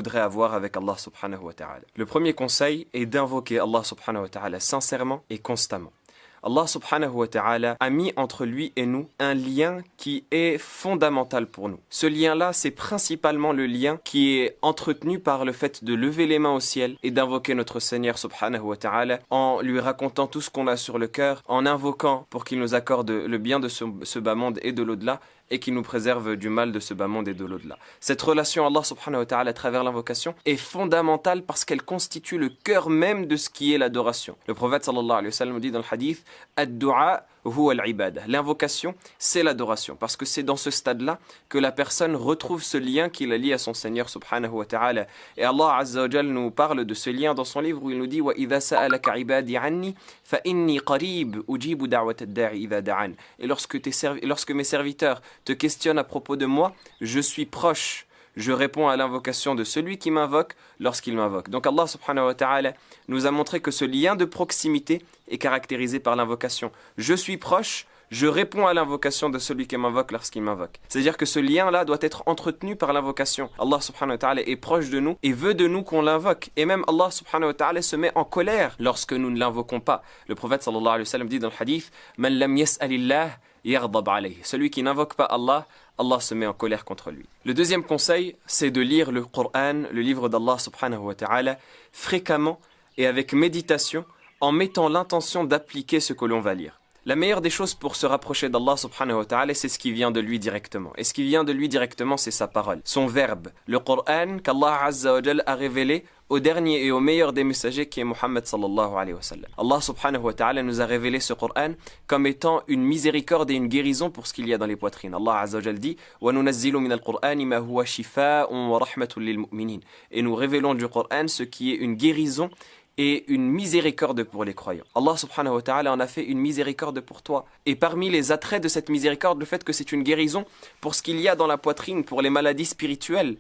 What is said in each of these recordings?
voudrait avoir avec Allah subhanahu wa ta'ala. Le premier conseil est d'invoquer Allah subhanahu wa ta'ala sincèrement et constamment. Allah subhanahu wa ta'ala a mis entre lui et nous un lien qui est fondamental pour nous. Ce lien-là, c'est principalement le lien qui est entretenu par le fait de lever les mains au ciel et d'invoquer notre Seigneur subhanahu wa ta'ala en lui racontant tout ce qu'on a sur le cœur, en invoquant pour qu'il nous accorde le bien de ce bas monde et de l'au-delà, et qui nous préserve du mal de ce bas monde et de l'au-delà. Cette relation à Allah subhanahu wa ta'ala à travers l'invocation est fondamentale parce qu'elle constitue le cœur même de ce qui est l'adoration. Le prophète sallallahu alayhi wa sallam dit dans le hadith « Ad-du'a huwa al-ibadah ». L'invocation, c'est l'adoration parce que c'est dans ce stade-là que la personne retrouve ce lien qui la lie à son Seigneur subhanahu wa ta'ala. Et Allah azza wa jal nous parle de ce lien dans son livre où il nous dit « Wa idha sa'alaka ibadi anni fa inni qarib ujibu da'wat ad-da'i idha da'an ». Et lorsque mes serviteurs te questionne à propos de moi, je suis proche, je réponds à l'invocation de celui qui m'invoque lorsqu'il m'invoque. Donc Allah subhanahu wa ta'ala nous a montré que ce lien de proximité est caractérisé par l'invocation. Je suis proche, je réponds à l'invocation de celui qui m'invoque lorsqu'il m'invoque. C'est-à-dire que ce lien-là doit être entretenu par l'invocation. Allah subhanahu wa ta'ala est proche de nous et veut de nous qu'on l'invoque. Et même Allah subhanahu wa ta'ala se met en colère lorsque nous ne l'invoquons pas. Le prophète sallallahu alayhi wa sallam dit dans le hadith « Man lam yas'alillah » celui qui n'invoque pas Allah, Allah se met en colère contre lui. Le deuxième conseil, c'est de lire le Coran, le livre d'Allah subhanahu wa ta'ala, fréquemment et avec méditation, en mettant l'intention d'appliquer ce que l'on va lire. La meilleure des choses pour se rapprocher d'Allah subhanahu wa ta'ala, c'est ce qui vient de lui directement. Et ce qui vient de lui directement, c'est sa parole, son verbe, le Coran qu'Allah azza wa jal a révélé au dernier et au meilleur des messagers qui est Muhammad sallallahu alayhi wa sallam. Allah subhanahu wa ta'ala nous a révélé ce Coran comme étant une miséricorde et une guérison pour ce qu'il y a dans les poitrines. Allah azza wa jal dit وَنُنَزِّلُ مِنَ الْقُرْآنِ مَا هُوَ شِفَاءٌ وَرَحْمَةٌ لِلْمُؤْمِنِينَ. Et nous révélons du Coran ce qui est une guérison et une miséricorde pour les croyants. Allah subhanahu wa ta'ala en a fait une miséricorde pour toi. Et parmi les attraits de cette miséricorde, le fait que c'est une guérison pour ce qu'il y a dans la poitrine, pour les maladies spirituelles.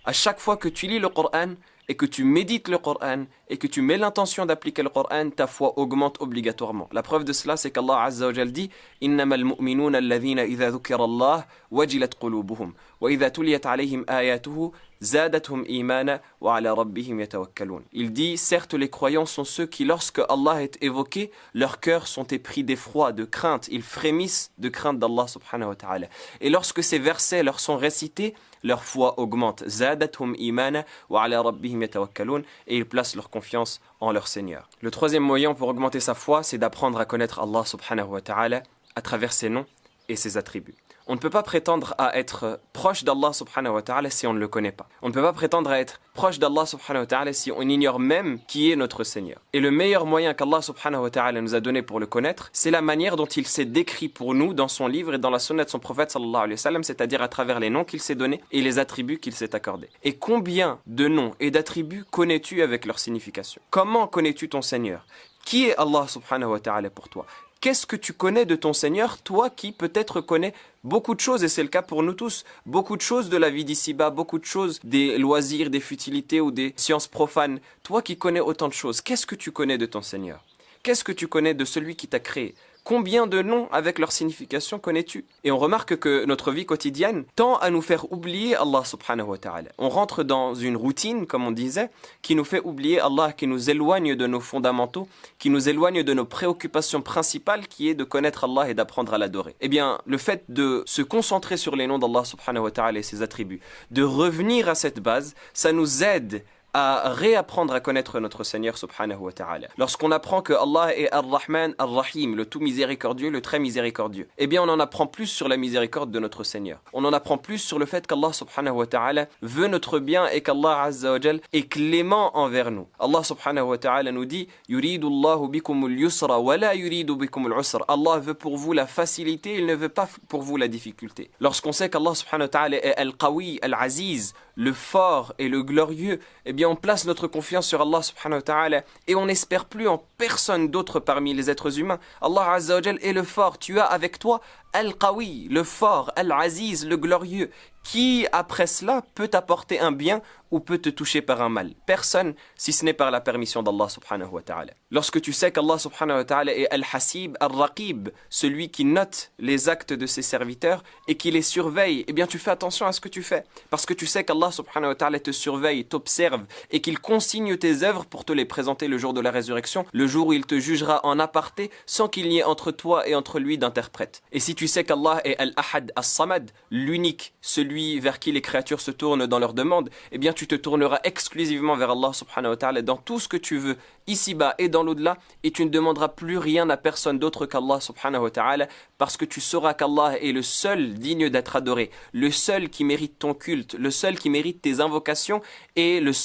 À chaque fois que tu lis le Coran et que tu médites le Coran et que tu mets l'intention d'appliquer le Coran, ta foi augmente obligatoirement. La preuve de cela, c'est qu'Allah azza wa jal dit إِنَّمَا الْمُؤْمِنُونَ الَّذِينَ إِذَا ذُكِرَ اللَّهُ وَجِلَتْ قُلُوبُهُمْ وَإِذَا تُلِيَتْ عَلَيْهِمْ آيَاتُهُ زادتهم إيمانا وعلى ربهم يتوكلون. Il dit, certes les croyants sont ceux qui lorsque Allah est évoqué, leurs cœurs sont épris d'effroi, de crainte, ils frémissent de crainte d'Allah subhanahu wa ta'ala. Et lorsque ces versets leur sont récités, leur foi augmente. زادتهم إيمانا وعلى ربهم يتوكلون. Et ils placent leur confiance en leur Seigneur. Le troisième moyen pour augmenter sa foi, c'est d'apprendre à connaître Allah subhanahu wa ta'ala à travers ses noms et ses attributs. On ne peut pas prétendre à être proche d'Allah subhanahu wa ta'ala si on ne le connaît pas. On ne peut pas prétendre à être proche d'Allah subhanahu wa ta'ala si on ignore même qui est notre Seigneur. Et le meilleur moyen qu'Allah subhanahu wa ta'ala nous a donné pour le connaître, c'est la manière dont il s'est décrit pour nous dans son livre et dans la sunna de son prophète sallallahu alayhi wa sallam, c'est-à-dire à travers les noms qu'il s'est donnés et les attributs qu'il s'est accordés. Et combien de noms et d'attributs connais-tu avec leur signification? Comment connais-tu ton Seigneur? Qui est Allah subhanahu wa ta'ala pour toi? Qu'est-ce que tu connais de ton Seigneur, toi qui peut-être connais beaucoup de choses, et c'est le cas pour nous tous, beaucoup de choses de la vie d'ici-bas, beaucoup de choses des loisirs, des futilités ou des sciences profanes. Toi qui connais autant de choses, qu'est-ce que tu connais de ton Seigneur? Qu'est-ce que tu connais de celui qui t'a créé? Combien de noms avec leur signification connais-tu? Et on remarque que notre vie quotidienne tend à nous faire oublier Allah subhanahu wa ta'ala. On rentre dans une routine, comme on disait, qui nous fait oublier Allah, qui nous éloigne de nos fondamentaux, qui nous éloigne de nos préoccupations principales, qui est de connaître Allah et d'apprendre à l'adorer. Eh bien, le fait de se concentrer sur les noms d'Allah subhanahu wa ta'ala et ses attributs, de revenir à cette base, ça nous aide à réapprendre à connaître notre Seigneur subhanahu wa ta'ala. Lorsqu'on apprend que Allah est Ar-Rahman, Ar-Rahim, le tout miséricordieux, le très miséricordieux, eh bien on en apprend plus sur la miséricorde de notre Seigneur. On en apprend plus sur le fait qu'Allah subhanahu wa ta'ala veut notre bien et qu'Allah azza wa jal est clément envers nous. Allah subhanahu wa ta'ala nous dit Yuridu Allahu bikumul yusra wa la yuridu bikumul usra. Allah veut pour vous la facilité, il ne veut pas pour vous la difficulté. Lorsqu'on sait qu'Allah subhanahu wa ta'ala est Al-Qawi, Al-Aziz, le fort et le glorieux, eh bien on place notre confiance sur Allah subhanahu wa ta'ala et on n'espère plus en personne d'autre parmi les êtres humains. Allah azza wa jal est le fort, tu as avec toi Al-Qawi, le fort, Al-Aziz, le glorieux. qui après cela peut t'apporter un bien ou peut te toucher par un mal? Personne, si ce n'est par la permission d'Allah subhanahu wa ta'ala. Lorsque tu sais qu'Allah subhanahu wa ta'ala est Al-Hasib, Al-Raqib, celui qui note les actes de ses serviteurs et qui les surveille, eh bien tu fais attention à ce que tu fais. Parce que tu sais qu'Allah subhanahu wa ta'ala te surveille, t'observe et qu'il consigne tes œuvres pour te les présenter le jour de la résurrection, le jour où il te jugera en aparté sans qu'il n'y ait entre toi et entre lui d'interprète. Et si tu sais qu'Allah est Al-Ahad, As-Samad, l'unique, celui vers qui les créatures se tournent dans leurs demandes, eh bien tu te tourneras exclusivement vers Allah subhanahu wa ta'ala dans tout ce que tu veux, ici-bas et dans l'au-delà, et tu ne demanderas plus rien à personne d'autre qu'Allah subhanahu wa ta'ala, parce que tu sauras qu'Allah est le seul digne d'être adoré, le seul qui mérite ton culte, le seul qui mérite tes invocations, et le